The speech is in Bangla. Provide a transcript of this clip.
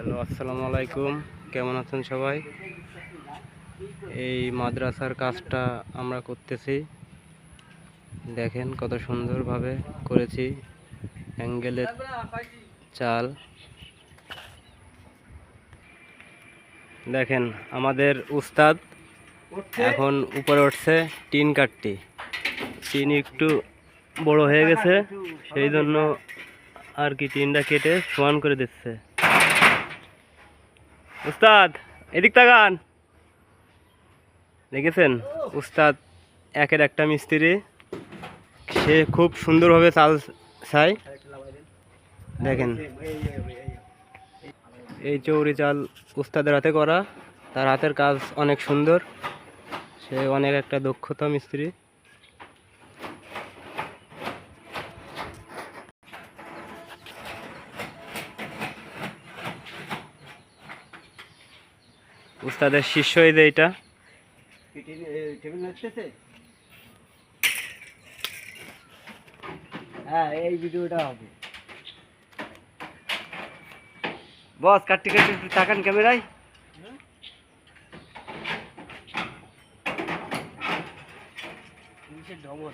হ্যালো, আসসালামু আলাইকুম। কেমন আছেন সবাই? এই মাদ্রাসার কাজটা আমরা করতেছি। দেখেন কত সুন্দরভাবে করেছি। অ্যাঙ্গেলের চাল দেখেন। আমাদের উস্তাদ এখন উপরে উঠছে টিন কাটটি। টিন একটু বড় হয়ে গেছে, সেই জন্য আর কি টিনটা কেটে সমান করে দিচ্ছে। উস্তাদ এদিক তাকান। দেখেছেন উস্তাদ একের একটা মিস্ত্রি, সে খুব সুন্দরভাবে চাল চায়। দেখেন এই চৌরি চাল উস্তাদের হাতে করা, তার হাতের কাজ অনেক সুন্দর, সে অনেক একটা দক্ষতা মিস্ত্রি। উস্তাদের শিষ্য এই যে এটা। হ্যাঁ, এই ভিডিওটা হবে। বস কাটতে কাটতে একটু তাকান ক্যামেরায়। ডবল